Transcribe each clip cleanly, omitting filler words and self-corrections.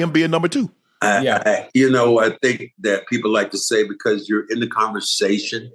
him being number two. I think that people like to say because you're in the conversation,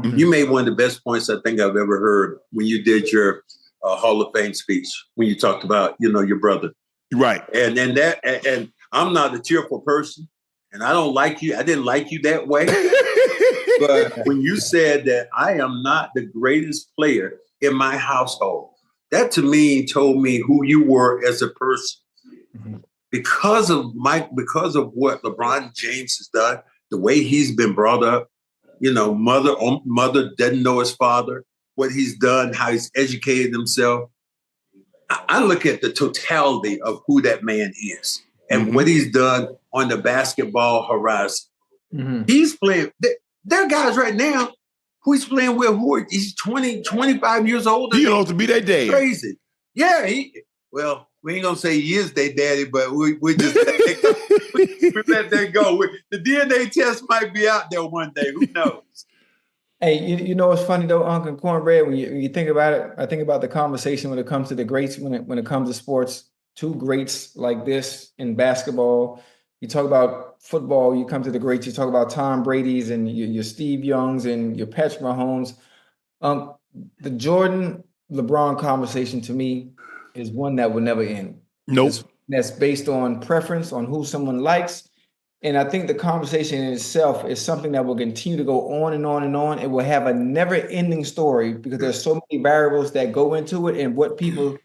you made one of the best points I think I've ever heard when you did your Hall of Fame speech, when you talked about, your brother. Right. And I'm not a cheerful person and I don't like you. I didn't like you that way. But when you said that I am not the greatest player in my household, that to me told me who you were as a person. Mm-hmm. Because of what LeBron James has done, the way he's been brought up, mother doesn't know his father, what he's done, how he's educated himself. I look at the totality of who that man is and what he's done on the basketball horizon. Mm-hmm. He's playing. There are guys right now who he's playing with he's 20, 25 years old. He don't have to be that day. Crazy. Yeah. We ain't going to say he is their daddy, but we just let that go. The DNA test might be out there one day. Who knows? Hey, it's funny though, Uncle Cornbread, when you think about it, I think about the conversation when it comes to the greats, when it comes to sports, two greats like this in basketball. You talk about football, you come to the greats, you talk about Tom Brady's and your Steve Youngs and your Patrick Mahomes. The Jordan LeBron conversation to me is one that will never end. Nope. That's based on preference, on who someone likes. And I think the conversation in itself is something that will continue to go on and on and on. It will have a never-ending story because there's so many variables that go into it and what people,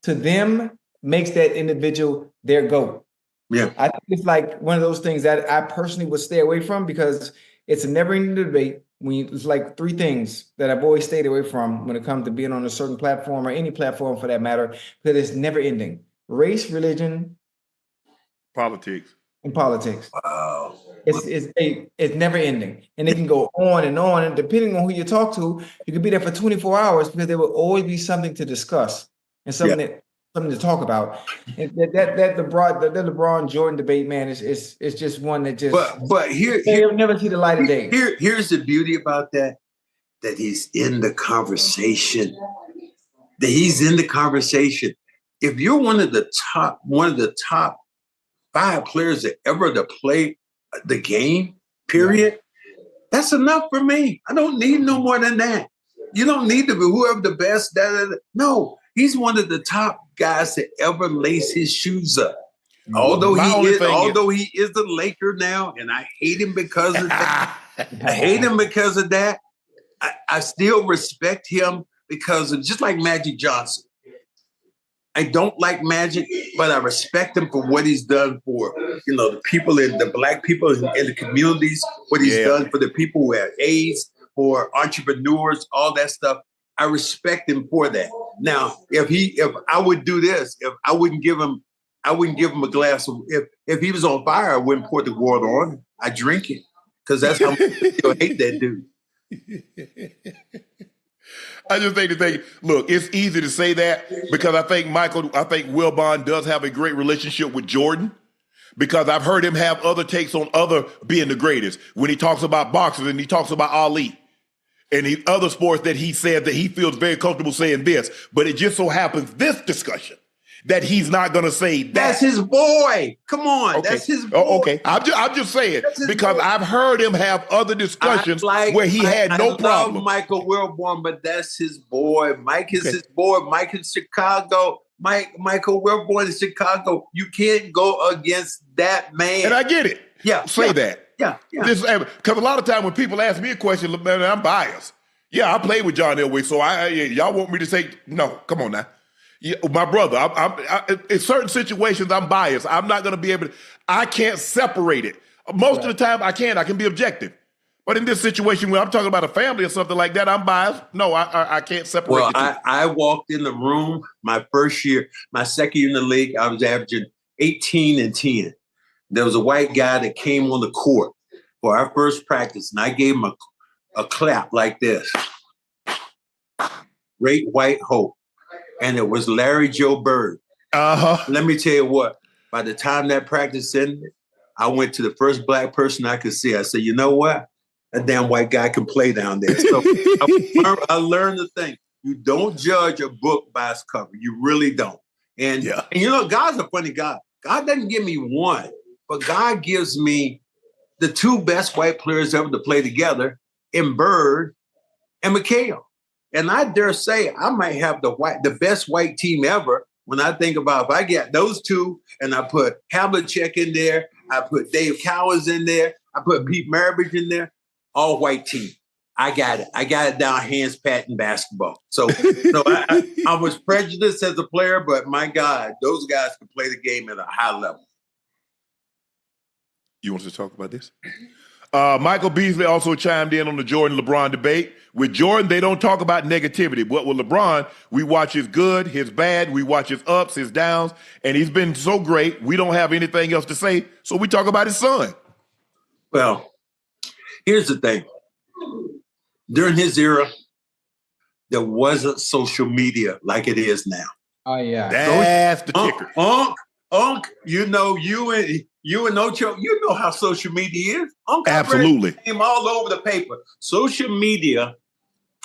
to them, makes that individual their GOAT. Yeah. I think it's like one of those things that I personally would stay away from because it's a never-ending debate. It's like three things that I've always stayed away from when it comes to being on a certain platform or any platform for that matter, because it's never ending. Race, religion, politics. And politics. Wow. It's never ending. And it can go on. And depending on who you talk to, you could be there for 24 hours because there will always be something to discuss and something to talk about. And that LeBron Jordan debate, man, is just one that just but you'll never see the light of day. Here's the beauty about that he's in the conversation. If you're one of the top 5 players that ever to play the game, period, that's enough for me. I don't need no more than that. You don't need to be whoever the best. No, he's one of the top guys to ever lace his shoes up. Although he is a Laker now, and I hate him because of that. I still respect him because of just like Magic Johnson. I don't like Magic, but I respect him for what he's done for, the people the black people in the communities, what he's done for the people who have AIDS, for entrepreneurs, all that stuff. I respect him for that. Now, if I would do this, if I wouldn't give him a glass of, if he was on fire, I wouldn't pour the water on him. I drink it because that's how I hate that dude. I just think, look, it's easy to say that because I think Wilbon does have a great relationship with Jordan because I've heard him have other takes on other being the greatest when he talks about boxers and he talks about Ali and other sports that he said that he feels very comfortable saying this, but it just so happens this discussion that he's not going to say that. That's his boy. Come on. Okay. That's his boy. Oh, okay. I'm just saying because boy. I've heard him have other discussions where he had no problem. I love Michael Wilbon, but that's his boy. Mike is his boy. Mike in Chicago. Michael Wilbon in Chicago. You can't go against that man. And I get it. Yeah. Say that. Yeah. Because a lot of time when people ask me a question, man, I'm biased. Yeah, I played with John Elway, so y'all want me to say, no, come on now. Yeah, my brother, I'm in certain situations, I'm biased. I'm not going to be able to, I can't separate it. Most of the time I can be objective. But in this situation where I'm talking about a family or something like that, I'm biased. No, I can't separate Well, the two. I walked in the room my second year in the league, I was averaging 18 and 10. There was a white guy that came on the court for our first practice, and I gave him a clap like this. Great White Hope. And it was Larry Joe Bird. Let me tell you what, by the time that practice ended, I went to the first black person I could see. I said, you know what? That damn white guy can play down there. So I learned the thing. You don't judge a book by its cover. You really don't. And God's a funny guy. God doesn't give me one, but God gives me the two best white players ever to play together in Bird and McHale. And I dare say I might have the best white team ever when I think about if I get those two and I put Havlicek in there, I put Dave Cowens in there, I put Pete Maravich in there, all white team. I got it. I got it down hands pat in basketball. So I was prejudiced as a player, but my God, those guys can play the game at a high level. You want to talk about this? Michael Beasley also chimed in on the Jordan-LeBron debate. With Jordan, they don't talk about negativity. But with LeBron, we watch his good, his bad, we watch his ups, his downs, and he's been so great, we don't have anything else to say, so we talk about his son. Well, here's the thing. During his era, there wasn't social media like it is now. Oh, yeah. That's the kicker. Unc, you know, you and Ocho, you know how social media is. Unc, absolutely. Came all over the paper. Social media,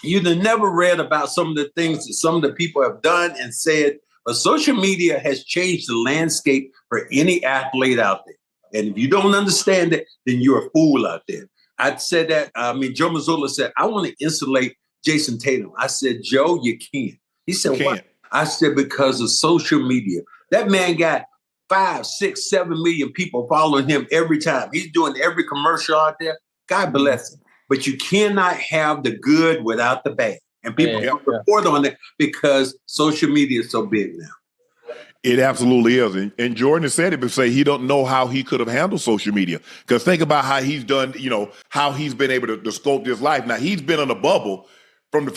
you'd have never read about some of the things that some of the people have done and said, but social media has changed the landscape for any athlete out there. And if you don't understand it, then you're a fool out there. I said that, Joe Mazzulla said, I want to insulate Jason Tatum. I said, Joe, you can't. He said, what? I said, because of social media. That man got 5, 6, 7 million people following him every time. He's doing every commercial out there. God bless him. But you cannot have the good without the bad. And people report on it because social media is so big now. It absolutely is. And Jordan has said it, but say he don't know how he could have handled social media. Because think about how he's done, how he's been able to sculpt his life. Now, he's been in a bubble from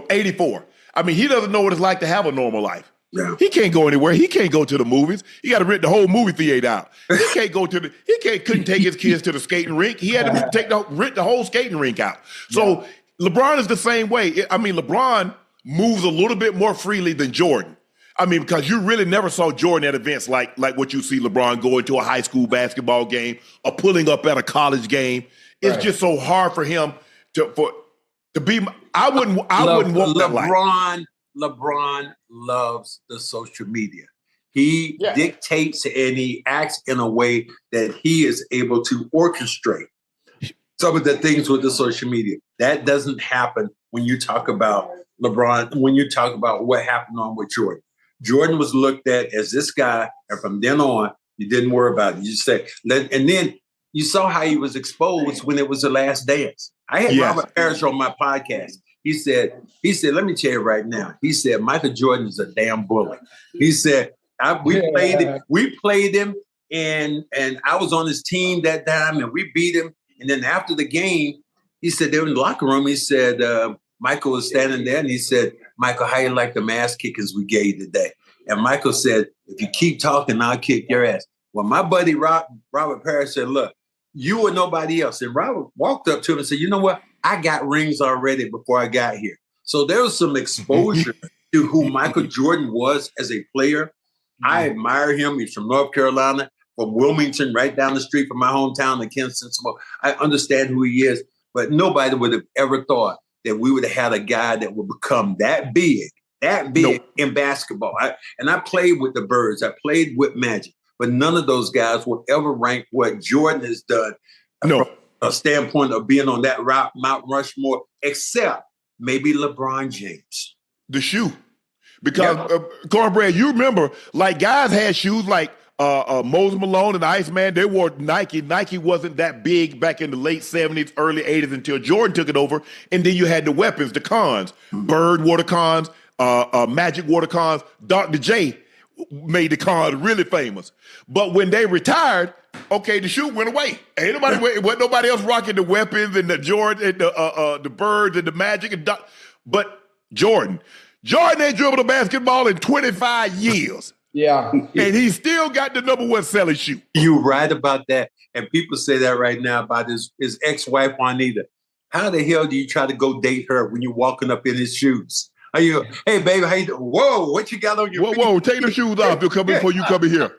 84. I mean, he doesn't know what it's like to have a normal life. Yeah. He can't go anywhere. He can't go to the movies. He got to rent the whole movie theater out. He can't go to couldn't take his kids to the skating rink. He had to rent the whole skating rink out. So LeBron is the same way. I mean, LeBron moves a little bit more freely than Jordan. I mean, because you really never saw Jordan at events like what you see LeBron going to a high school basketball game or pulling up at a college game. It's just so hard for him to be. I wouldn't want that life. LeBron loves the social media. He dictates and he acts in a way that he is able to orchestrate some of the things with the social media. That doesn't happen when you talk about LeBron, when you talk about what happened on with Jordan. Jordan was looked at as this guy, and from then on, you didn't worry about it. You just said, and then you saw how he was exposed when it was The Last Dance. I had Robert Parrish on my podcast. He said, let me tell you right now. He said, Michael Jordan is a damn bully. He said, we played him, and I was on his team that time, and we beat him. And then after the game, he said, they were in the locker room. He said, Michael was standing there, and he said, Michael, how you like the ass kickings we gave today? And Michael said, if you keep talking, I'll kick your ass. Well, my buddy Robert Parrish said, look, you or nobody else. And Robert walked up to him and said, you know what? I got rings already before I got here. So there was some exposure to who Michael Jordan was as a player. I admire him. He's from North Carolina, from Wilmington, right down the street from my hometown in Kinston. So I understand who he is, but nobody would have ever thought that we would have had a guy that would become that big in basketball. I played with the Birds. I played with Magic, but none of those guys will ever rank what Jordan has done from a standpoint of being on that route, Mount Rushmore, except maybe LeBron James. The shoe. Because, Cornbread, you remember, like, guys had shoes like Moses Malone and the Iceman. They wore Nike. Nike wasn't that big back in the late 70s, early 80s until Jordan took it over. And then you had the weapons, the cons. Bird wore the cons. Magic wore the cons. Dr. J made the cons really famous. But when they retired, the shoe went away. Ain't nobody else rocking the weapons and the Jordan and the Birds and the Magic but Jordan ain't dribbled a basketball in 25 years. Yeah. And he still got the number one selling shoe. You're right about that. And people say that right now about his ex-wife, Juanita. How the hell do you try to go date her when you're walking up in his shoes? Are you, hey, baby, how you doing? Whoa, what you got on your feet? Whoa, take the shoes off. You'll come in before you come in here.